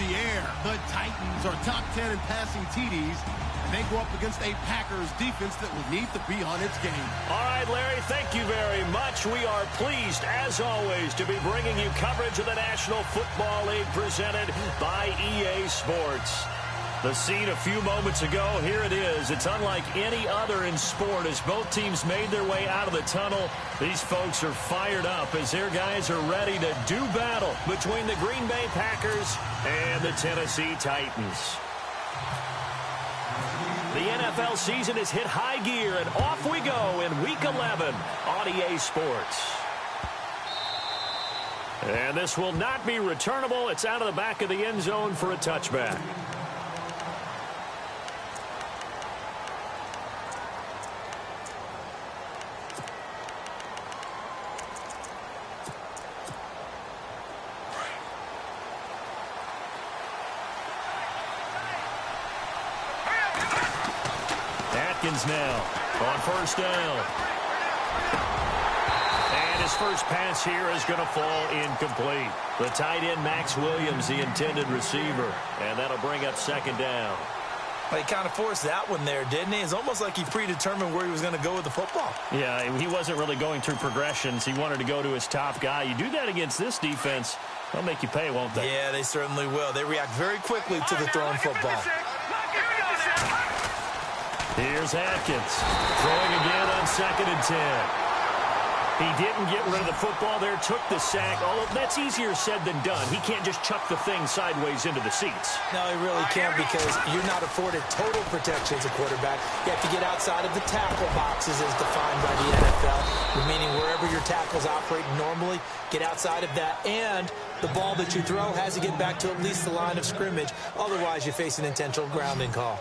the air. The Titans are top 10 in passing TDs. They go up against a Packers defense that will need to be on its game. All right, Larry, thank you very much. We are pleased, as always, to be bringing you coverage of the National Football League presented by EA Sports. The scene a few moments ago, here it is. It's unlike any other in sport as both teams made their way out of the tunnel. These folks are fired up as their guys are ready to do battle between the Green Bay Packers and the Tennessee Titans. The NFL season has hit high gear, and off we go in Week 11 on EA Sports. And this will not be returnable. It's out of the back of the end zone for a touchback. Now on first down. And his first pass here is going to fall incomplete. The tight end, Max Williams, the intended receiver. And that'll bring up second down. Well, he kind of forced that one there, didn't he? It's almost like he predetermined where he was going to go with the football. Yeah, he wasn't really going through progressions. He wanted to go to his top guy. You do that against this defense, they'll make you pay, won't they? Yeah, they certainly will. They react very quickly to the thrown football. Here's Atkins, throwing again on 2nd and 10. He didn't get rid of the football there, took the sack. Although that's easier said than done. He can't just chuck the thing sideways into the seats. No, he really can't because you're not afforded total protection as a quarterback. You have to get outside of the tackle boxes as defined by the NFL, meaning wherever your tackles operate normally, get outside of that. And the ball that you throw has to get back to at least the line of scrimmage. Otherwise, you face an intentional grounding call.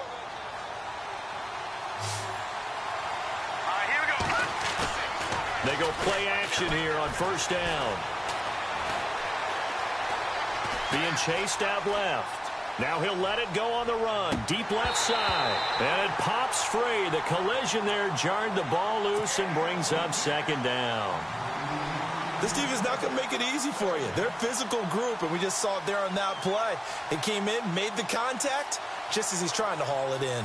They go play action here on first down. Being chased out left. Now he'll let it go on the run. Deep left side. And it pops free. The collision there jarred the ball loose and brings up second down. This team is not going to make it easy for you. They're a physical group, and we just saw it there on that play. It came in, made the contact, just as he's trying to haul it in.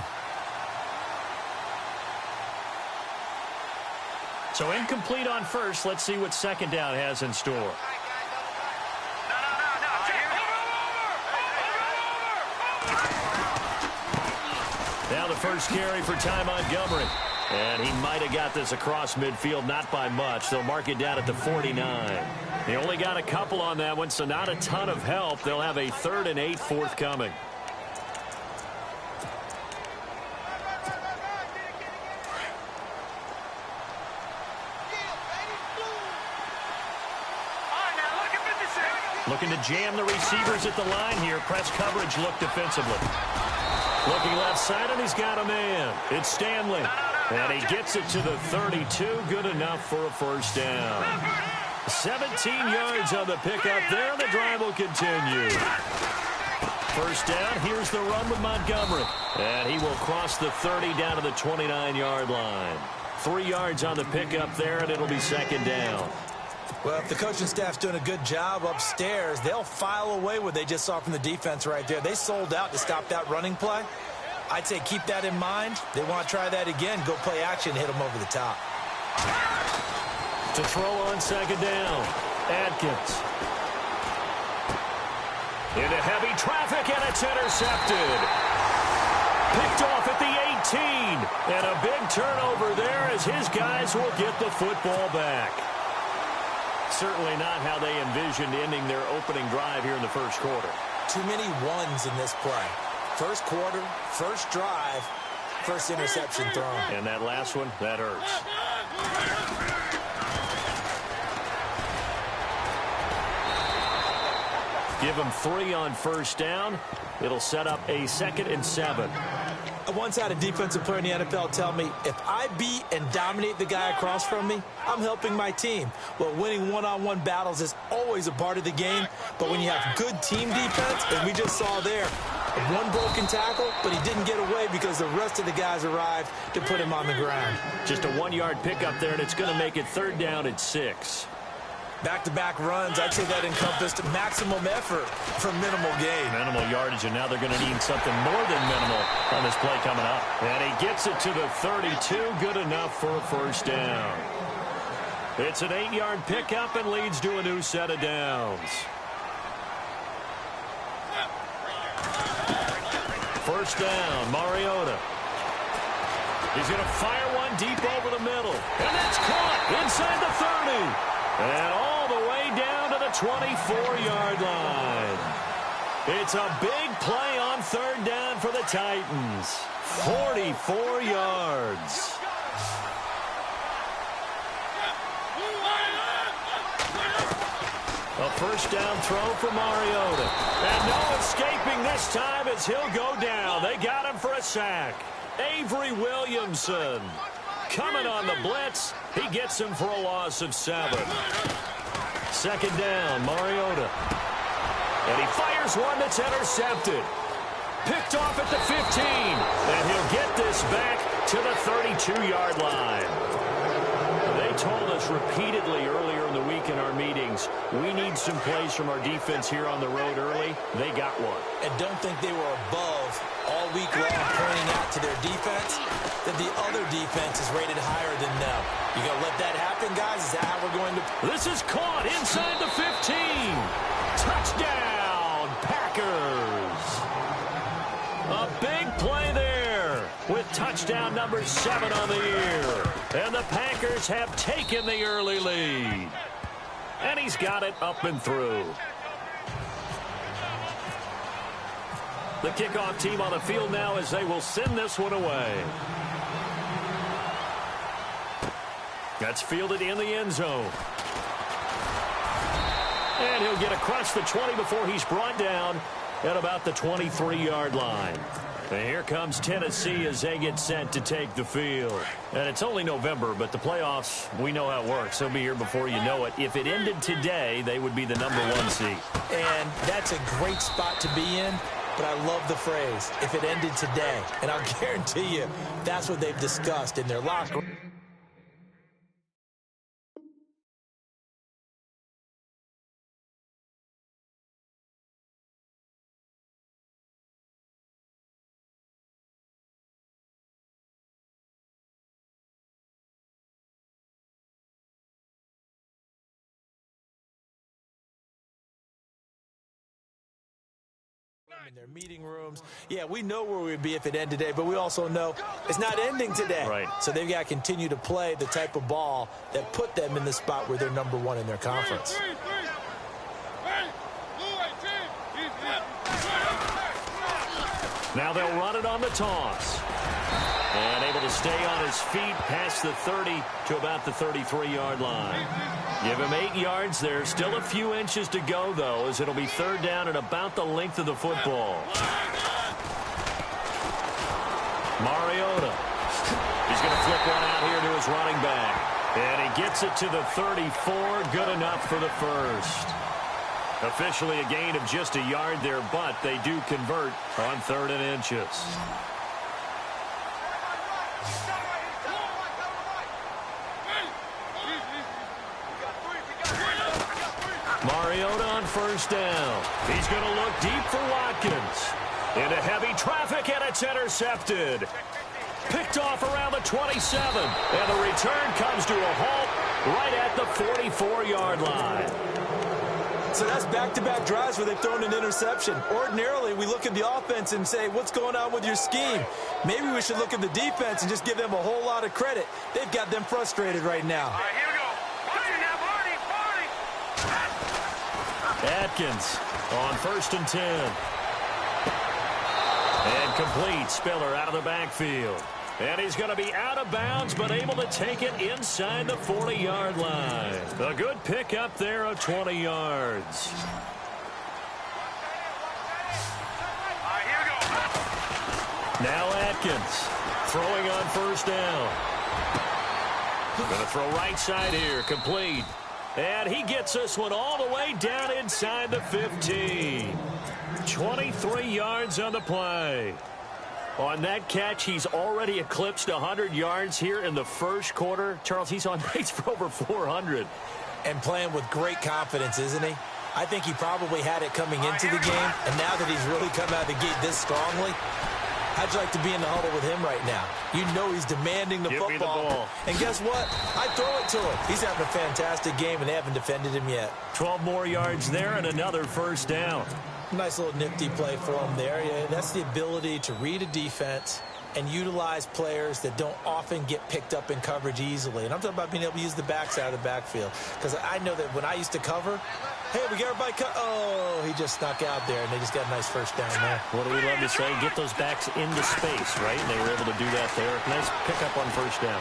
So incomplete on first. Let's see what second down has in store. Now the first carry for Ty Montgomery. And he might have got this across midfield, not by much. They'll mark it down at the 49. They only got a couple on that one, so not a ton of help. They'll have a 3rd and 8 forthcoming. Looking to jam the receivers at the line here. Press coverage look defensively. Looking left side, and he's got a man. It's Stanley. And he gets it to the 32. Good enough for a first down. 17 yards on the pickup there. The drive will continue. First down. Here's the run with Montgomery. And he will cross the 30 down to the 29-yard line. 3 yards on the pickup there, and it'll be second down. Well, if the coaching staff's doing a good job upstairs, they'll file away what they just saw from the defense right there. They sold out to stop that running play. I'd say keep that in mind. They want to try that again. Go play action, hit them over the top. To throw on second down, Atkins. Into heavy traffic, and it's intercepted. Picked off at the 18. And a big turnover there as his guys will get the football back. Certainly not how they envisioned ending their opening drive here in the first quarter. Too many ones in this play. First quarter, first drive, first interception thrown. And that last one, that hurts. Give him 3 on first down. It'll set up a 2nd and 7. I once had a defensive player in the NFL tell me, if I beat and dominate the guy across from me, I'm helping my team. Well, winning one-on-one battles is always a part of the game, but when you have good team defense, as we just saw there, one broken tackle, but he didn't get away because the rest of the guys arrived to put him on the ground. Just a 1-yard pickup there, and it's going to make it 3rd down at 6. Back-to-back runs, I'd say that encompassed maximum effort for minimal gain. Minimal yardage, and now they're going to need something more than minimal on this play coming up. And he gets it to the 32, good enough for a first down. It's an 8-yard pickup and leads to a new set of downs. First down, Mariota. He's going to fire one deep over the middle. And that's caught inside the 30. And all the way down to the 24-yard line. It's a big play on third down for the Titans. 44 yards. A first down throw for Mariota. And no escaping this time as he'll go down. They got him for a sack. Avery Williamson coming on the blitz. He gets him for a loss of 7. Second down, Mariota. And he fires one that's intercepted. Picked off at the 15. And he'll get this back to the 32-yard line. They told us repeatedly earlier in the week in our meetings, we need some plays from our defense here on the road early. They got one. And don't think they were above all week long pointing out to their defense that the other defense is rated higher than them. You going to let that happen, guys? Is that how we're going to... This is caught inside the 15. Touchdown, Packers. A big play there with touchdown number 7 on the year. And the Packers have taken the early lead. And he's got it up and through. The kickoff team on the field now as they will send this one away. That's fielded in the end zone. And he'll get across the 20 before he's brought down at about the 23-yard line. And here comes Tennessee as they get set to take the field. And it's only November, but the playoffs, we know how it works. They'll be here before you know it. If it ended today, they would be the number 1 seed. And that's a great spot to be in. But I love the phrase, if it ended today. And I'll guarantee you, that's what they've discussed in their locker room. In their meeting rooms. Yeah, we know where we'd be if it ended today, but we also know it's not ending today. Right. So they've got to continue to play the type of ball that put them in the spot where they're number 1 in their conference. Now they'll run it on the toss. And able to stay on his feet past the 30 to about the 33-yard line. Give him 8 yards there. Still a few inches to go, though, as it'll be third down at about the length of the football. Mariota. He's going to flip one out here to his running back. And he gets it to the 34. Good enough for the first. Officially a gain of just a yard there, but they do convert on 3rd and inches. Mariota on first down. He's going to look deep for Watkins. Into heavy traffic, and it's intercepted. Picked off around the 27. And the return comes to a halt right at the 44-yard line. So that's back-to-back drives where they've thrown an interception. Ordinarily, we look at the offense and say, what's going on with your scheme? Maybe we should look at the defense and just give them a whole lot of credit. They've got them frustrated right now. All right, here we go. Atkins on 1st and 10. And complete. Spiller out of the backfield. And he's going to be out of bounds, but able to take it inside the 40-yard line. A good pickup there of 20 yards. Now Atkins throwing on first down. Going to throw right side here. Complete. And he gets this one all the way down inside the 15. 23 yards on the play. On that catch, he's already eclipsed 100 yards here in the first quarter. Charles, he's on pace for over 400. And playing with great confidence, isn't he? I think he probably had it coming into the game, and now that he's really come out of the gate this strongly, how'd you like to be in the huddle with him right now? You know he's demanding the football. Give me the ball. And guess what? I throw it to him. He's having a fantastic game, and they haven't defended him yet. 12 more yards there and another first down. Nice little nifty play for him there. Yeah, that's the ability to read a defense and utilize players that don't often get picked up in coverage easily. And I'm talking about being able to use the backside of the backfield. Because I know that when I used to cover, hey, we got everybody cut. Oh, he just snuck out there, and they just got a nice first down there. What do we love to say? Get those backs into space, right? And they were able to do that there. Nice pickup on first down.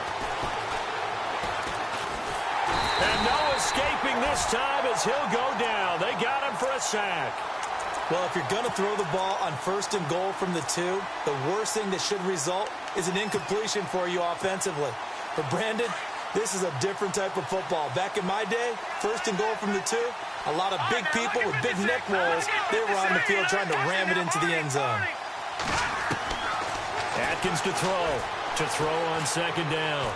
And no escaping this time as he'll go down. They got him for a sack. Well, if you're going to throw the ball on 1st and goal from the 2, the worst thing that should result is an incompletion for you offensively. But, Brandon, this is a different type of football. Back in my day, 1st and goal from the 2, a lot of big people with big neck rolls, they were on the field trying to ram it into the end zone. Atkins to throw on 2nd down.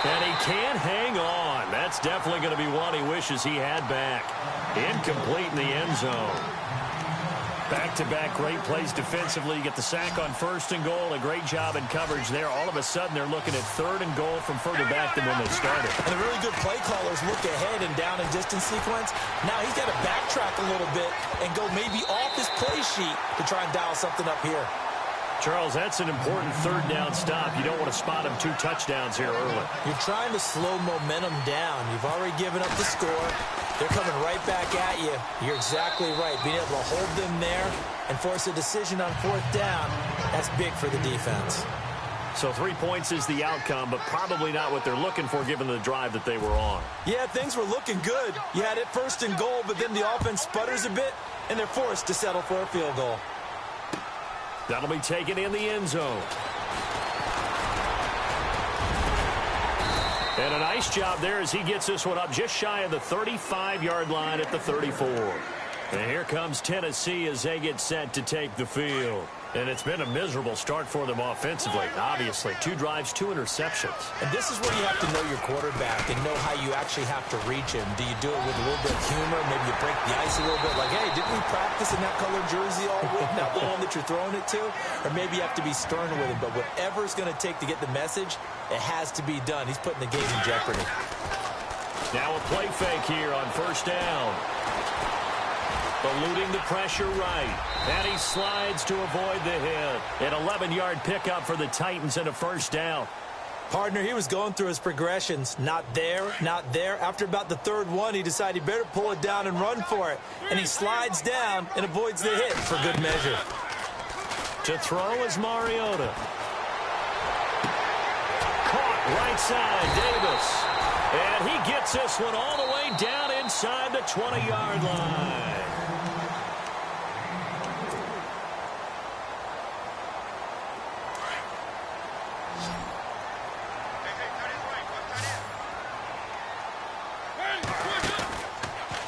And he can't hang on. That's definitely going to be one he wishes he had back. Incomplete in the end zone. Back-to-back great plays defensively. You get the sack on 1st and goal. A great job in coverage there. All of a sudden, they're looking at 3rd and goal from further back than when they started. And the really good play callers look ahead and down and distance sequence. Now he's got to backtrack a little bit and go maybe off his play sheet to try and dial something up here. Charles, that's an important 3rd down stop. You don't want to spot him 2 touchdowns here early. You're trying to slow momentum down. You've already given up the score. They're coming right back at you. You're exactly right. Being able to hold them there and force a decision on 4th down, that's big for the defense. So 3 points is the outcome, but probably not what they're looking for given the drive that they were on. Yeah, things were looking good. You had it 1st and goal, but then the offense sputters a bit, and they're forced to settle for a field goal. That'll be taken in the end zone. And a nice job there as he gets this one up just shy of the 35-yard line at the 34. And here comes Tennessee as they get set to take the field. And it's been a miserable start for them offensively, obviously. 2 drives, 2 interceptions. And this is where you have to know your quarterback and know how you actually have to reach him. Do you do it with a little bit of humor? Maybe you break the ice a little bit. Like, hey, didn't we practice in that colored jersey all week? Not the one that you're throwing it to? Or maybe you have to be stern with him. But whatever it's going to take to get the message, it has to be done. He's putting the game in jeopardy. Now a play fake here on 1st down. Eluding the pressure right. And he slides to avoid the hit. An 11-yard pickup for the Titans and a 1st down. Partner, he was going through his progressions. Not there, not there. After about the 3rd one, he decided he better pull it down and run for it. And he slides down and avoids the hit for good measure. To throw is Mariota. Caught right side, Davis. And he gets this one all the way down inside the 20-yard line.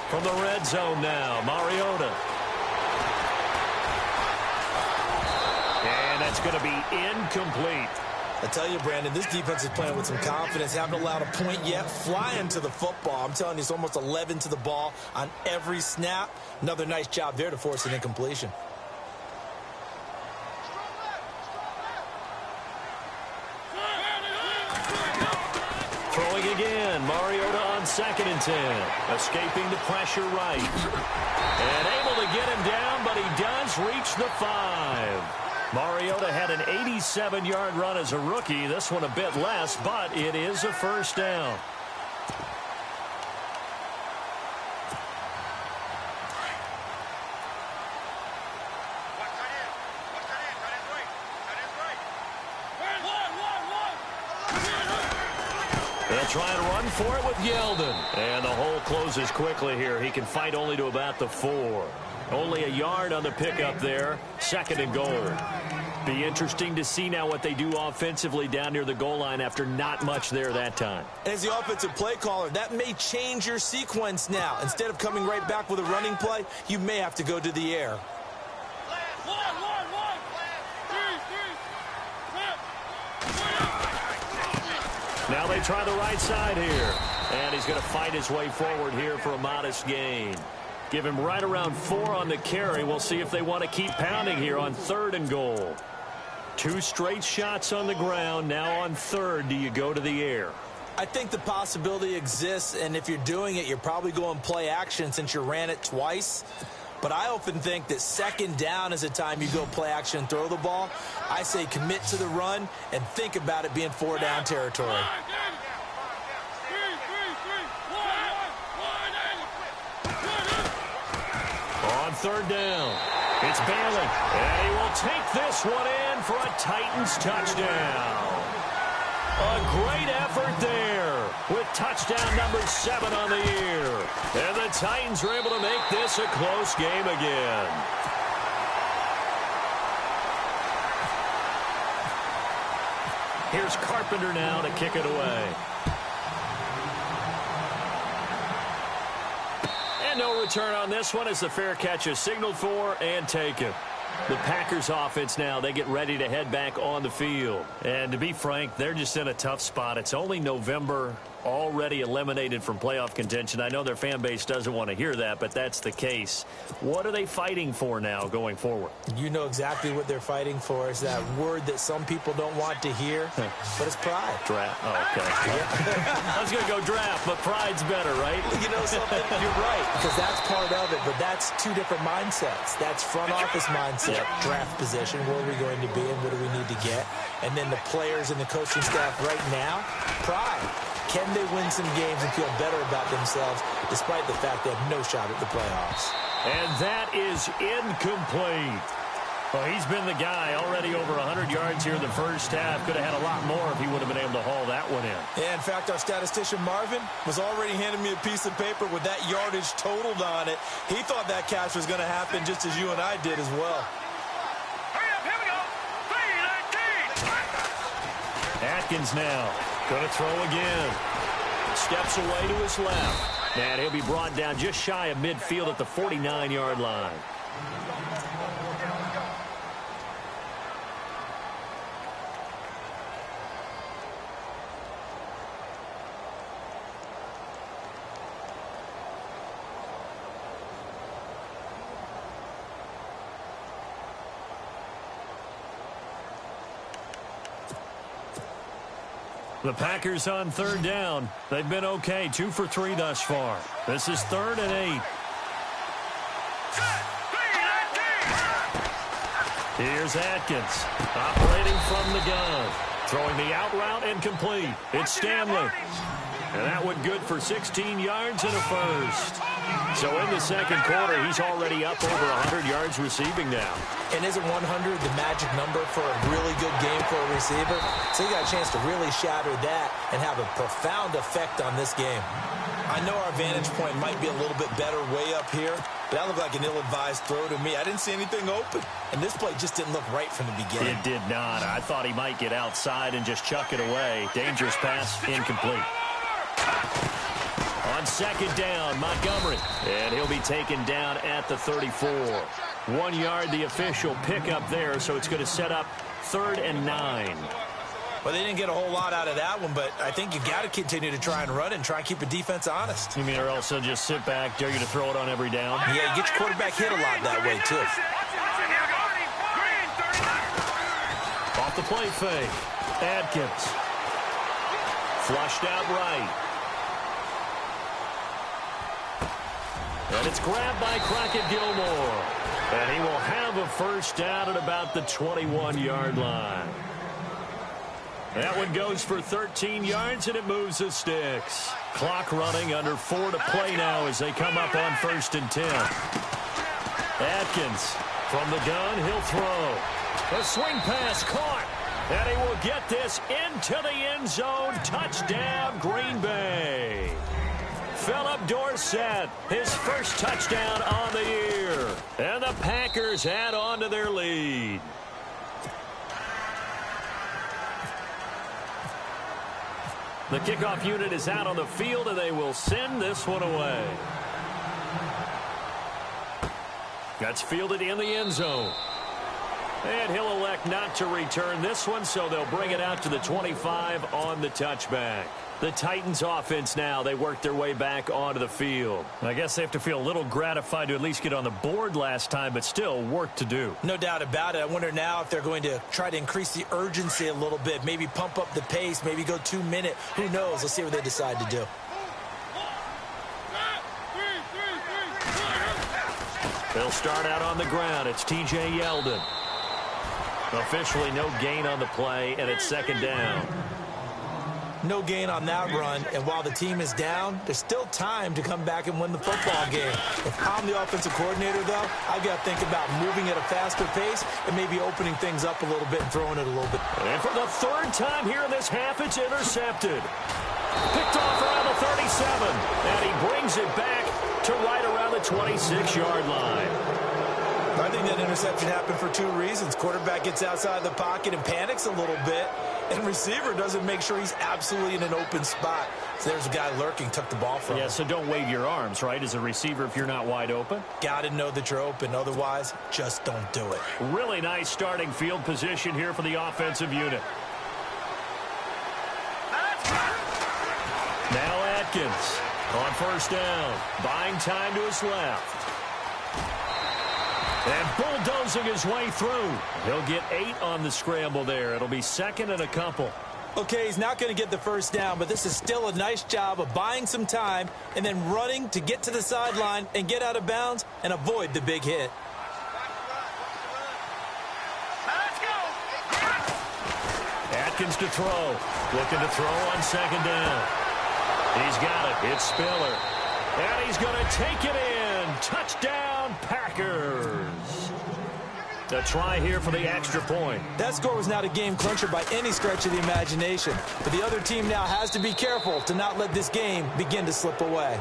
From the red zone now, Mariota. And that's going to be incomplete. I tell you, Brandon, this defense is playing with some confidence. Haven't allowed a point yet. Flying to the football. I'm telling you, it's almost 11 to the ball on every snap. Another nice job there to force an incompletion. Throwing again, Mariota on 2nd and 10. Escaping the pressure right. And able to get him down, but he does reach the 5. Mariota had an 87-yard run as a rookie. This one a bit less, but it is a 1st down. They'll try and run for it with Yeldon. And the hole closes quickly here. He can fight only to about the 4. Only a yard on the pickup there. 2nd and goal. Be interesting to see now what they do offensively down near the goal line after not much there that time. As the offensive play caller, that may change your sequence now. Instead of coming right back with a running play, you may have to go to the air. Now they try the right side here. And he's going to fight his way forward here for a modest gain. Give him right around 4 on the carry. We'll see if they want to keep pounding here on 3rd and goal. 2 straight shots on the ground. Now on 3rd, do you go to the air? I think the possibility exists, and if you're doing it, you're probably going play action since you ran it twice. But I often think that 2nd down is a time you go play action and throw the ball. I say commit to the run and think about it being 4-down territory. On 3rd down, it's Bailey, and he will take this one in for a Titans touchdown. A great effort there with touchdown number 7 on the year. And the Titans are able to make this a close game again. Here's Carpenter now to kick it away. And no return on this one as the fair catch is signaled for and taken. The Packers offense now, they get ready to head back on the field. And to be frank, they're just in a tough spot. It's only November, already eliminated from playoff contention. I know their fan base doesn't want to hear that, but that's the case. What are they fighting for now going forward? You know exactly what they're fighting for. Is that word that some people don't want to hear, but it's pride. Draft. Oh, okay. I was going to go draft, but pride's better, right? You know something? You're right, because that's part of it, but that's 2 different mindsets. That's front office mindset, draft position, where are we going to be and what do we need to get? And then the players and the coaching staff right now, pride. Can they win some games and feel better about themselves despite the fact they have no shot at the playoffs? And that is incomplete. Well, he's been the guy already over 100 yards here in the first half. Could have had a lot more if he would have been able to haul that one in. Yeah, in fact, our statistician Marvin was already handing me a piece of paper with that yardage totaled on it. He thought that catch was going to happen just as you and I did as well. Hurry up, here we go. 3-19. Atkins now going to throw again. Steps away to his left. And he'll be brought down just shy of midfield at the 49-yard line. The Packers on 3rd down. They've been okay, 2 for 3 thus far. This is 3rd and 8. Here's Atkins, operating from the gun. Throwing the out route and complete. It's Stanley. And that went good for 16 yards and a first. So in the 2nd quarter, he's already up over 100 yards receiving now. And isn't 100 the magic number for a really good game for a receiver? So you got a chance to really shatter that and have a profound effect on this game. I know our vantage point might be a little bit better way up here, but that looked like an ill-advised throw to me. I didn't see anything open, and this play just didn't look right from the beginning. It did not. I thought he might get outside and just chuck it away. Dangerous pass, incomplete. On 2nd down, Montgomery. And he'll be taken down at the 34. 1 yard, the official pickup there, so it's going to set up 3rd and 9. Well, they didn't get a whole lot out of that one, but I think you got to continue to try and run and try and keep the defense honest. You mean or else they'll just sit back, dare you to throw it on every down? Yeah, you get your quarterback hit a lot that way, too. Off the play fake. Atkins. Flushed out right. And it's grabbed by Crockett Gilmore. And he will have a first down at about the 21-yard line. That one goes for 13 yards, and it moves the sticks. Clock running, under 4 to play now as they come up on 1st and 10. Atkins from the gun, he'll throw. A swing pass caught, and he will get this into the end zone. Touchdown, Green Bay. Philip Dorsett, his first touchdown on the year. And the Packers add on to their lead. The kickoff unit is out on the field, and they will send this one away. That's fielded in the end zone. And he'll elect not to return this one, so they'll bring it out to the 25 on the touchback. The Titans offense now, they work their way back onto the field. I guess they have to feel a little gratified to at least get on the board last time, but still work to do. No doubt about it. I wonder now if they're going to try to increase the urgency a little bit, maybe pump up the pace, maybe go 2 minute. Who knows? Let's see what they decide to do. They'll start out on the ground. It's T.J. Yeldon. Officially no gain on the play, and it's second down. No gain on that run, and while the team is down, there's still time to come back and win the football game. If I'm the offensive coordinator, though, I've got to think about moving at a faster pace and maybe opening things up a little bit and throwing it a little bit. And for the third time here in this half, it's intercepted. Picked off around the 37, and he brings it back to right around the 26-yard line. I think that interception happened for 2 reasons. Quarterback gets outside the pocket and panics a little bit, and receiver doesn't make sure he's absolutely in an open spot. So there's a guy lurking, took the ball from him. Yeah, so don't wave your arms, right, as a receiver if you're not wide open. Got to know that you're open. Otherwise, just don't do it. Really nice starting field position here for the offensive unit. Now Atkins on first down, buying time to his left. And bulldozing his way through. He'll get 8 on the scramble there. It'll be second and a couple. Okay, he's not going to get the first down, but this is still a nice job of buying some time and then running to get to the sideline and get out of bounds and avoid the big hit. Atkins to throw. Looking to throw on second down. He's got it. It's Spiller. And he's going to take it in. Touchdown, Packers. A try here for the extra point. That score was not a game clincher by any stretch of the imagination. But the other team now has to be careful to not let this game begin to slip away.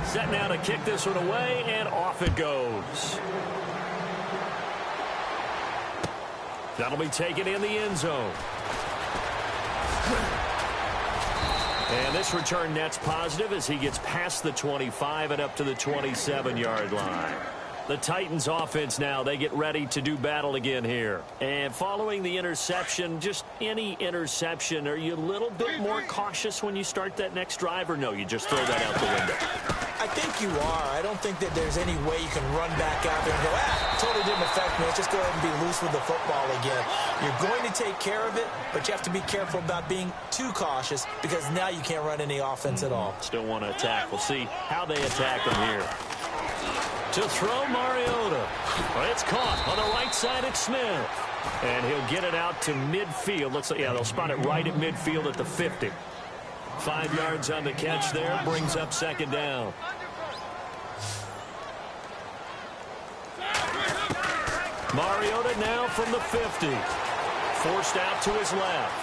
Set now to kick this one away, and off it goes. That'll be taken in the end zone. And this return net's positive as he gets past the 25 and up to the 27-yard line. The Titans offense now, they get ready to do battle again here. And following the interception, just any interception, are you a little bit more cautious when you start that next drive, or no, you just throw that out the window? I think you are. I don't think that there's any way you can run back out there and go, totally didn't affect me. Let's just go ahead and be loose with the football again. You're going to take care of it, but you have to be careful about being too cautious because now you can't run any offense at all. Still want to attack. We'll see how they attack him here. To throw Mariota. Well, it's caught on the right side at Smith. And he'll get it out to midfield. Looks like, yeah, they'll spot it right at midfield at the 50. 5 yards on the catch there. Brings up second down. Mariota now from the 50. Forced out to his left.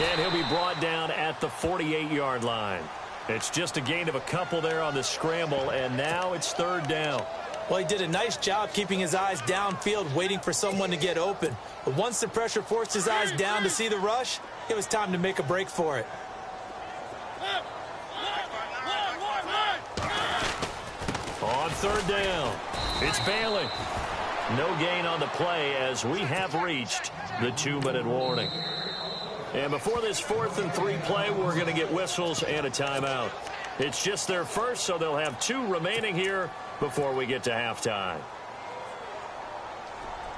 And he'll be brought down at the 48-yard line. It's just a gain of a couple there on the scramble, and now it's third down. Well, he did a nice job keeping his eyes downfield, waiting for someone to get open. But once the pressure forced his eyes down to see the rush, it was time to make a break for it. On third down, it's Bailey. No gain on the play as we have reached the 2-minute warning. And before this 4th and 3 play, we're going to get whistles and a timeout. It's just their first, so they'll have 2 remaining here before we get to halftime.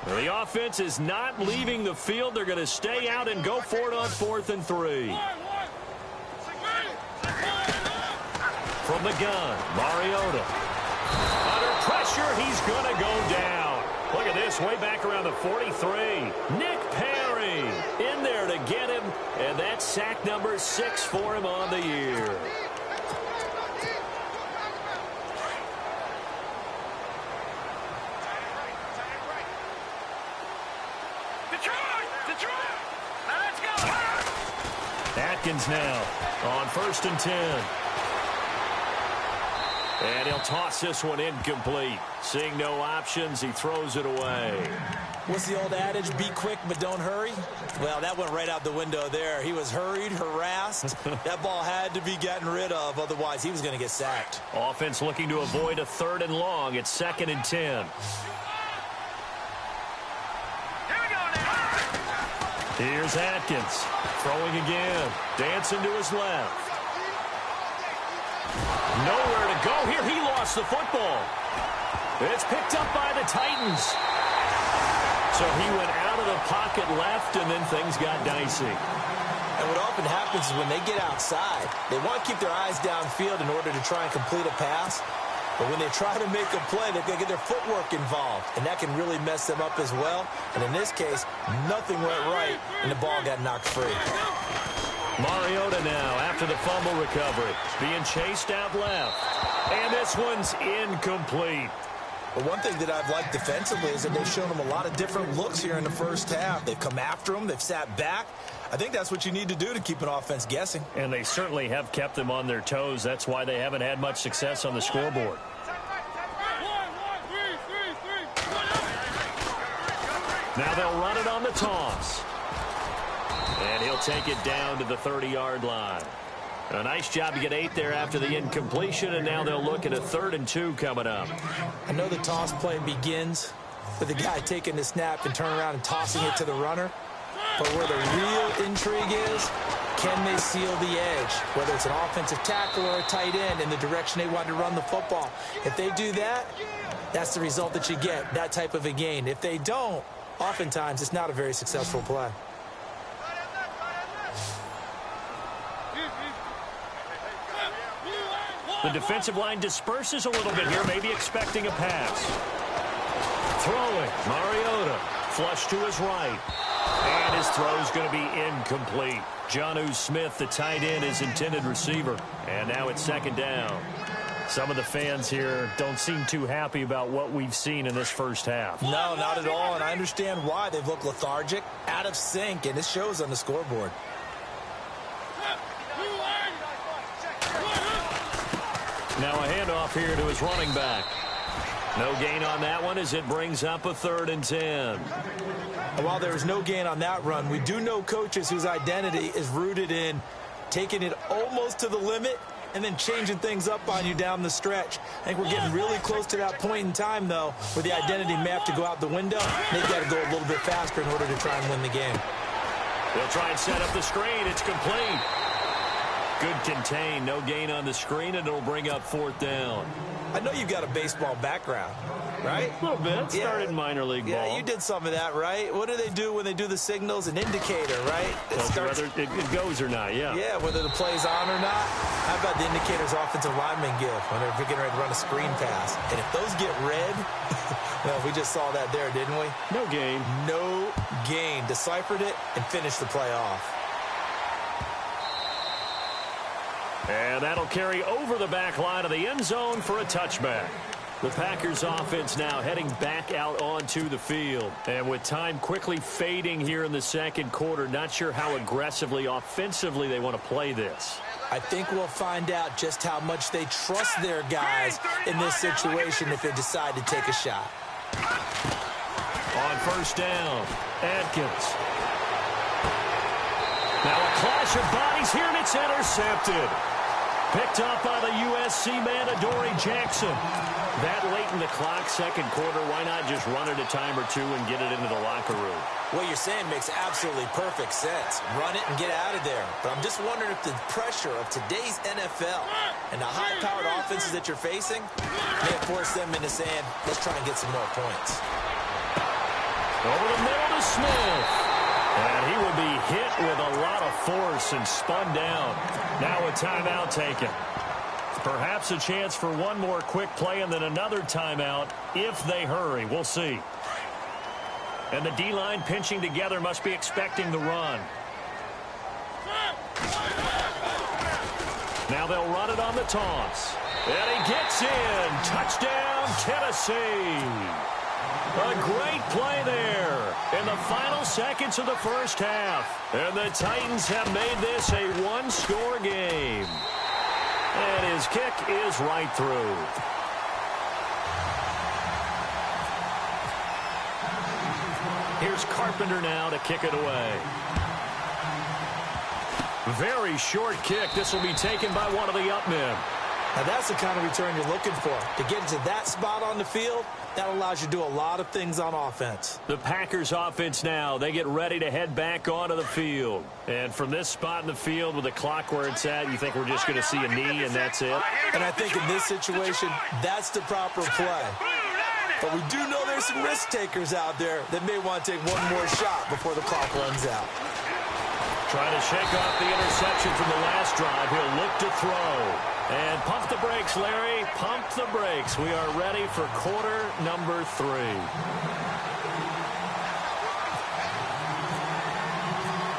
The offense is not leaving the field. They're going to stay out and go for it on 4th and 3. From the gun, Mariota. Under pressure, he's going to go down. Look at this, way back around the 43. Nick Perry in there to get him, and that's sack number 6 for him on the year. Atkins now on 1st and 10. And he'll toss this one incomplete. Seeing no options, he throws it away. What's the old adage? Be quick, but don't hurry? Well, that went right out the window there. He was hurried, harassed. That ball had to be gotten rid of. Otherwise, he was going to get sacked. Offense looking to avoid a 3rd and long. It's 2nd and 10. Here we go now. Here's Atkins. Throwing again. Dancing to his left. Nowhere to go here. He lost the football. It's picked up by the Titans. So he went out of the pocket left, and then things got dicey. And what often happens is when they get outside, they want to keep their eyes downfield in order to try and complete a pass. But when they try to make a play, they're going to get their footwork involved, and that can really mess them up as well. And in this case, nothing went right, and the ball got knocked free. Mariota now after the fumble recovery. Being chased out left. And this one's incomplete. Well, one thing that I've liked defensively is that they've shown them a lot of different looks here in the first half. They've come after them. They've sat back. I think that's what you need to do to keep an offense guessing. And they certainly have kept them on their toes. That's why they haven't had much success on the scoreboard. Now they'll run it on the toss. And he'll take it down to the 30-yard line. A nice job to get 8 there after the incompletion, and now they'll look at a 3rd and 2 coming up. I know the toss play begins with the guy taking the snap and turning around and tossing it to the runner. But where the real intrigue is, can they seal the edge? Whether it's an offensive tackle or a tight end in the direction they want to run the football. If they do that, that's the result that you get, that type of a gain. If they don't, oftentimes it's not a very successful play. The defensive line disperses a little bit here, maybe expecting a pass. Throwing, Mariota, flush to his right. And his throw's going to be incomplete. Jonnu Smith, the tight end, is intended receiver. And now it's 2nd down. Some of the fans here don't seem too happy about what we've seen in this first half. No, not at all, and I understand why. They've looked lethargic, out of sync, and it shows on the scoreboard. Now a handoff here to his running back. No gain on that one as it brings up a 3rd and 10. And while there was no gain on that run, we do know coaches whose identity is rooted in taking it almost to the limit and then changing things up on you down the stretch. I think we're getting really close to that point in time, though, where the identity may have to go out the window. They've got to go a little bit faster in order to try and win the game. They'll try and set up the screen. It's complete. Good contain. No gain on the screen, and it'll bring up 4th down. I know you've got a baseball background, right? A little bit. Started in minor league ball. Yeah, you did some of that, right? What do they do when they do the signals? An indicator, right? Whether it goes or not, yeah. Yeah, whether the play's on or not. How about the indicators offensive linemen give when they're getting ready to run a screen pass? And if those get red, well, we just saw that there, didn't we? No gain. No gain. Deciphered it and finished the play off. And that'll carry over the back line of the end zone for a touchback. The Packers offense now heading back out onto the field. And with time quickly fading here in the second quarter, not sure how aggressively, offensively they want to play this. I think we'll find out just how much they trust their guys in this situation if they decide to take a shot. On 1st down, Atkins. Now a clash of bodies here, and it's intercepted. Picked up by the USC man, Adoree Jackson. That late in the clock, second quarter, why not just run it a time or two and get it into the locker room? What you're saying makes absolutely perfect sense. Run it and get out of there. But I'm just wondering if the pressure of today's NFL and the high-powered offenses that you're facing may have forced them into saying, let's try and get some more points. Over the middle to Smith. And he will be hit with a lot of force and spun down. Now a timeout taken. Perhaps a chance for one more quick play and then another timeout if they hurry. We'll see. And the D-line pinching together, must be expecting the run. Now they'll run it on the toss. And he gets in. Touchdown, Tennessee. A great play there in the final seconds of the first half. And the Titans have made this a one-score game. And his kick is right through. Here's Carpenter now to kick it away. Very short kick. This will be taken by one of the up men. Now that's the kind of return you're looking for. To get into that spot on the field, that allows you to do a lot of things on offense. The Packers offense now, they get ready to head back onto the field. And from this spot in the field with the clock where it's at, you think we're just going to see a knee and that's it? And I think in this situation, that's the proper play. But we do know there's some risk takers out there that may want to take one more shot before the clock runs out. Trying to shake off the interception from the last drive. He'll look to throw. And pump the brakes, Larry. Pump the brakes. We are ready for quarter number 3.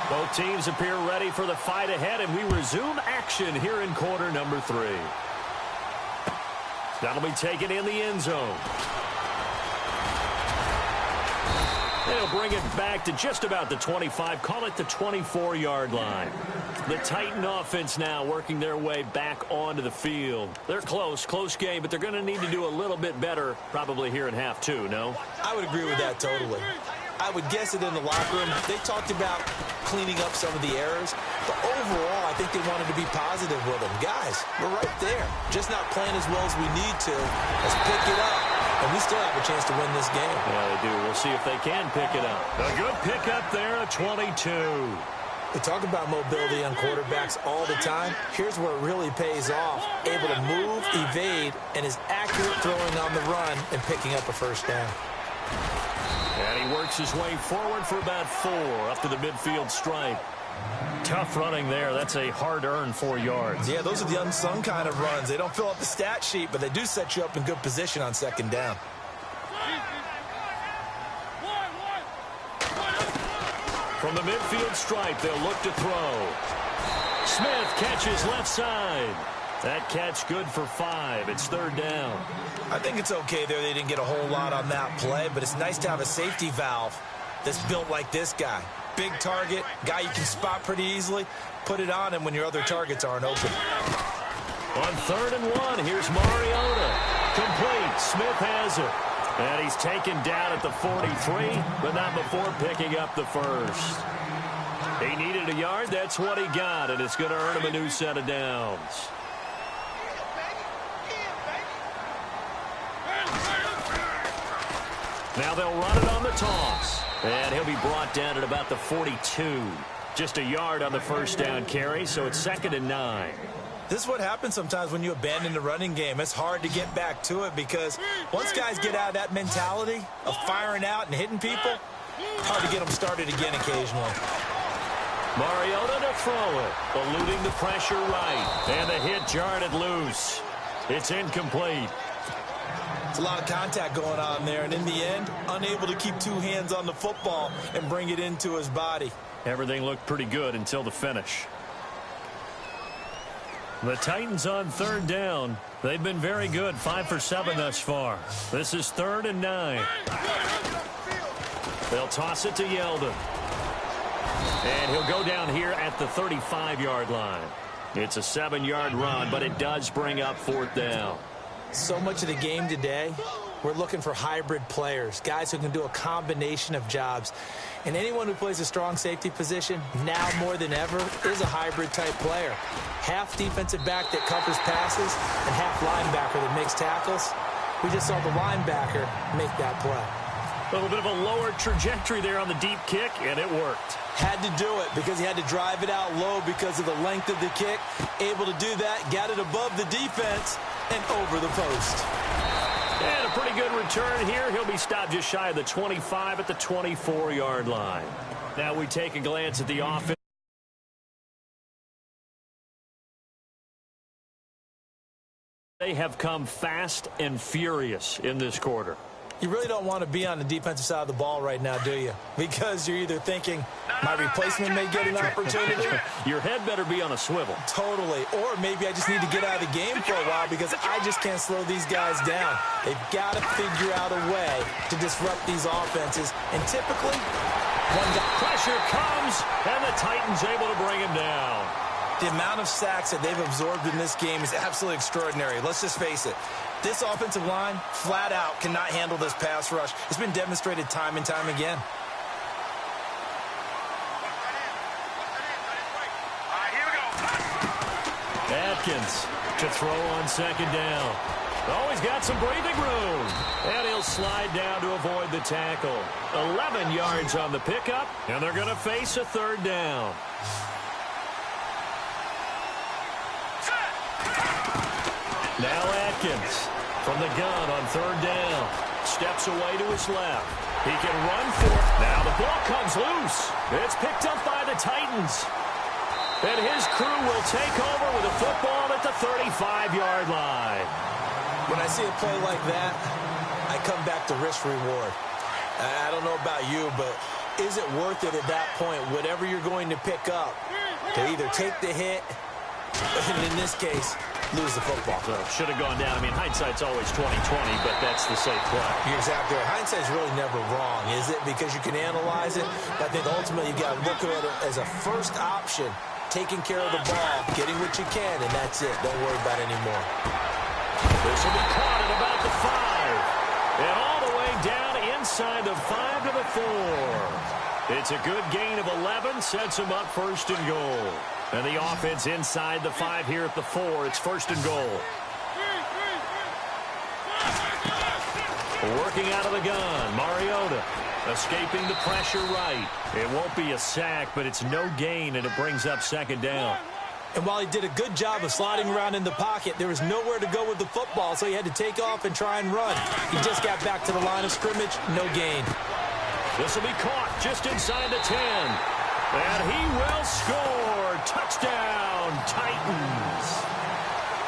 Both teams appear ready for the fight ahead, and we resume action here in quarter number 3. That'll be taken in the end zone. They'll bring it back to just about the 25, call it the 24-yard line. The Titan offense now working their way back onto the field. They're close game, but they're going to need to do a little bit better probably here in half 2, no? I would agree with that totally. I would guess it in the locker room. They talked about cleaning up some of the errors, but overall, I think they wanted to be positive with them. Guys, we're right there. Just not playing as well as we need to. Let's pick it up, and we still have a chance to win this game. Yeah, they do. We'll see if they can pick it up. A good pickup there, a 22. We talk about mobility on quarterbacks all the time. Here's where it really pays off. Able to move, evade, and is accurate throwing on the run and picking up a first down. And he works his way forward for about 4 up to the midfield stripe. Tough running there. That's a hard-earned 4 yards. Yeah, those are the unsung kind of runs. They don't fill up the stat sheet, but they do set you up in good position on second down. From the midfield stripe, they'll look to throw. Smith catches left side. That catch good for 5. It's third down. I think it's okay there. They didn't get a whole lot on that play, but it's nice to have a safety valve that's built like this guy. Big target, guy you can spot pretty easily. Put it on him when your other targets aren't open. On 3rd and 1, here's Mariota. Complete. Smith has it. And he's taken down at the 43, but not before picking up the first. He needed a yard. That's what he got, and it's going to earn him a new set of downs. Now they'll run it on the toss. And he'll be brought down at about the 42. Just a yard on the first down carry, so it's 2nd and 9. This is what happens sometimes when you abandon the running game. It's hard to get back to it because once guys get out of that mentality of firing out and hitting people, it's hard to get them started again occasionally. Mariota to throw it, eluding the pressure right. And the hit jarred it loose. It's incomplete. It's a lot of contact going on there, and in the end, unable to keep 2 hands on the football and bring it into his body. Everything looked pretty good until the finish. The Titans on 3rd down. They've been very good, 5 for 7 thus far. This is 3rd and 9. They'll toss it to Yeldon. And he'll go down here at the 35-yard line. It's a 7-yard run, but it does bring up 4th down. So much of the game today, we're looking for hybrid players, guys who can do a combination of jobs. And anyone who plays a strong safety position, now more than ever, is a hybrid-type player. Half defensive back that covers passes and half linebacker that makes tackles. We just saw the linebacker make that play. A little bit of a lower trajectory there on the deep kick, and it worked. Had to do it because he had to drive it out low because of the length of the kick. Able to do that, got it above the defense and over the post. And a pretty good return here. He'll be stopped just shy of the 25 at the 24-yard line. Now we take a glance at the offense. They have come fast and furious in this quarter. You really don't want to be on the defensive side of the ball right now, do you? Because you're either thinking, my replacement may get an opportunity. Your head better be on a swivel. Totally. Or maybe I just need to get out of the game for a while because I just can't slow these guys down. They've got to figure out a way to disrupt these offenses. And typically, one guy... Pressure comes, and the Titans able to bring him down. The amount of sacks that they've absorbed in this game is absolutely extraordinary. Let's just face it. This offensive line, flat out, cannot handle this pass rush. It's been demonstrated time and time again. Atkins to throw on second down. Oh, he's got some breathing room. And he'll slide down to avoid the tackle. 11 yards on the pickup, and they're going to face a third down. Now Atkins from the gun on third down. Steps away to his left. He can run for it. Now the ball comes loose. It's picked up by the Titans. And his crew will take over with a football at the 35-yard line. When I see a play like that, I come back to risk reward. I don't know about you, but is it worth it at that point, whatever you're going to pick up, to either take the hit, and in this case, lose the football? So should have gone down. I mean, hindsight's always 20/20, but that's the safe play. You're exactly right. Hindsight's really never wrong, is it? Because you can analyze it, but I think ultimately you got to look at it as a first option, taking care of the ball, getting what you can, and that's it. Don't worry about it anymore. This will be caught at about the 5. And all the way down inside the 5 to the 4. It's a good gain of 11, sets him up first and goal. And the offense inside the 5 here at the 4. It's first and goal. Working out of the gun, Mariota. Escaping the pressure right. It won't be a sack, but it's no gain, and it brings up second down. And while he did a good job of sliding around in the pocket, there was nowhere to go with the football, so he had to take off and try and run. He just got back to the line of scrimmage, no gain. This will be caught just inside the 10. And he will score. Touchdown, Titans.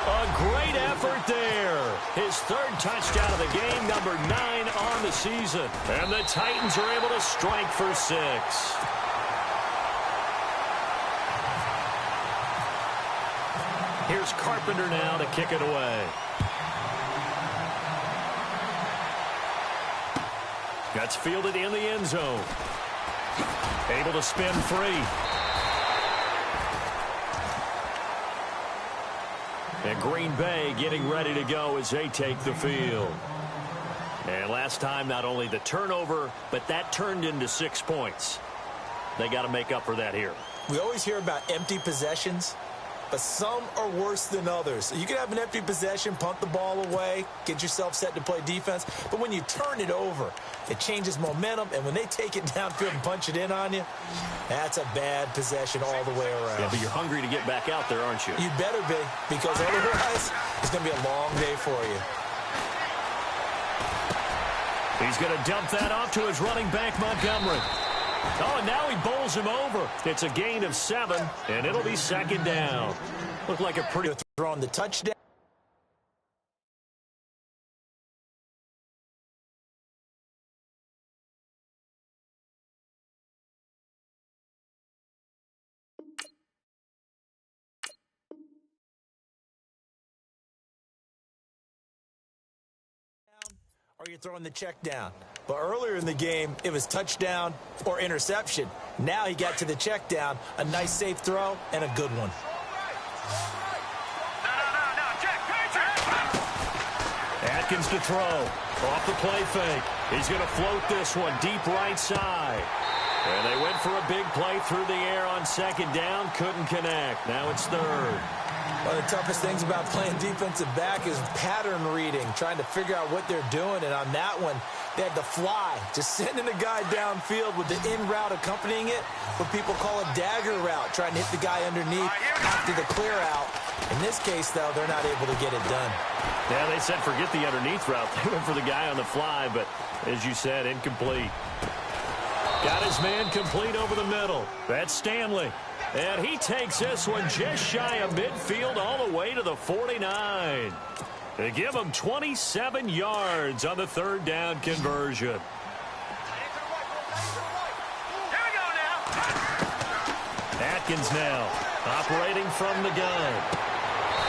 A great effort there. His third touchdown of the game, number 9 on the season. And the Titans are able to strike for 6. Here's Carpenter now to kick it away. That's fielded in the end zone. Able to spin free. And Green Bay getting ready to go as they take the field. And last time, not only the turnover, but that turned into 6 points. They got to make up for that here. We always hear about empty possessions, but some are worse than others. You can have an empty possession, punt the ball away, get yourself set to play defense, but when you turn it over, it changes momentum, and when they take it downfield and punch it in on you, that's a bad possession all the way around. Yeah, but you're hungry to get back out there, aren't you? You better be, because otherwise, it's going to be a long day for you. He's going to dump that off to his running back, Montgomery. Oh, and now he bowls him over. It's a gain of 7, and it'll be second down. Looked like a pretty... Throwing the touchdown. Or you're throwing the check down. But earlier in the game, it was touchdown or interception. Now he got to the check down, a nice safe throw, and a good one. Atkins to throw. Off the play fake. He's going to float this one deep right side. And they went for a big play through the air on second down. Couldn't connect. Now it's third. One of the toughest things about playing defensive back is pattern reading, trying to figure out what they're doing. And on that one, they had the fly, just sending a guy downfield with the in route accompanying it, what people call a dagger route, trying to hit the guy underneath after the clear out. In this case, though, they're not able to get it done. Yeah, they said forget the underneath route. They went for the guy on the fly, but as you said, incomplete. Got his man complete over the middle. That's Stanley. And he takes this one just shy of midfield all the way to the 49. They give him 27 yards on the third down conversion. Here we go now. Atkins now operating from the gun.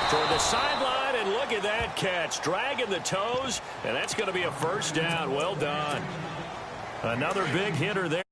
Toward the sideline, and look at that catch. Dragging the toes, and that's going to be a first down. Well done. Another big hitter there.